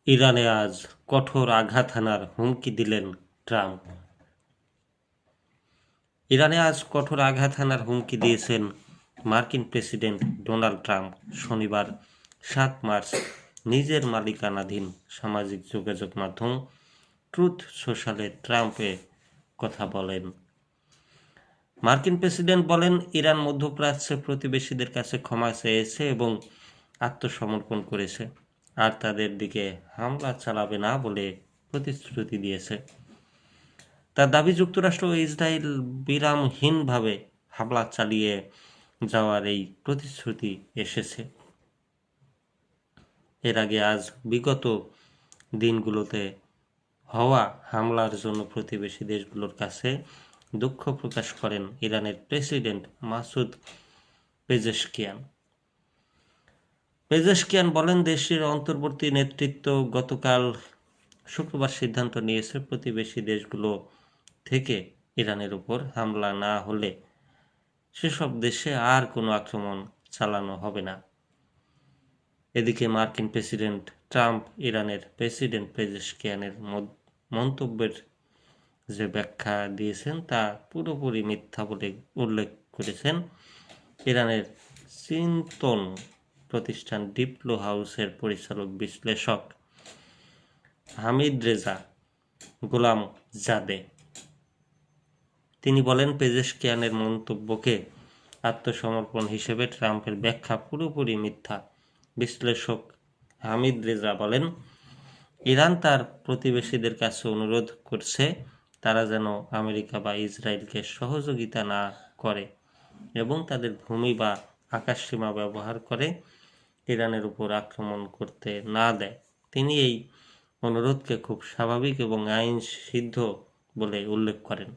ইরানে আজ কঠোর আঘাত হানার হুমকি দিলেন ট্রাম্প। ইরানে আজ কঠোর আঘাত হানার হুমকি দিয়েছেন মার্কিন প্রেসিডেন্ট ডোনাল্ড ট্রাম্প। শনিবার ৭ মার্চ নিজের মালিকানাধীন সামাজিক যোগাযোগ মাধ্যম ট্রুথ সোশ্যালে ট্রাম্পে কথা বলেন। মার্কিন প্রেসিডেন্ট বলেন, ইরান মধ্যপ্রাচ্যে প্রতিবেশীদের কাছে ক্ষমা চেয়েছে এবং আত্মসমর্পণ করেছে, আর তাদের দিকে হামলা চালাবে না বলে প্রতিশ্রুতি দিয়েছে। তার দাবি, যুক্তরাষ্ট্র ও ইসরায়েল বিরামহীনভাবে হামলা চালিয়ে যাওয়ার এই প্রতিশ্রুতি এসেছে। এর আগে আজ বিগত দিনগুলোতে হওয়া হামলার জন্য প্রতিবেশী দেশগুলোর কাছে দুঃখ প্রকাশ করেন ইরানের প্রেসিডেন্ট মাসুদ পেজেশকিয়ান বলেন, দেশটির অন্তর্বর্তী নেতৃত্ব গতকাল শুক্রবার সিদ্ধান্ত নিয়েছে প্রতিবেশী দেশগুলো থেকে ইরানের উপর হামলা না হলে সেসব দেশে আর কোনো আক্রমণ চালানো হবে না। এদিকে মার্কিন প্রেসিডেন্ট ট্রাম্প ইরানের প্রেসিডেন্ট পেজেশকিয়ানের মন্তব্যের যে ব্যাখ্যা দিয়েছেন তা পুরোপুরি মিথ্যা বলে উল্লেখ করেছেন। ইরানের চিন্তন প্রতিষ্ঠান ডিপ্লো হাউসের পরিচালক বিশ্লেষক হামিদ রেজা গোলাম জাদে। তিনি বলেন, পেজেশকিয়ানের মন্তব্যকে আত্মসমর্পণ হিসেবে ট্রাম্পের ব্যাখ্যা পুরোপুরি মিথ্যা। বিশ্লেষক হামিদ রেজা বলেন, ইরান তার প্রতিবেশীদের কাছে অনুরোধ করছে তারা যেন আমেরিকা বা ইসরায়েলকে সহযোগিতা না করে এবং তাদের ভূমি বা আকাশসীমা ব্যবহার করে ইরানের উপর আক্রমণ করতে না দেয়। তিনি এই অনুরোধকে খুব স্বাভাবিক এবং আইন সিদ্ধ বলে উল্লেখ করেন।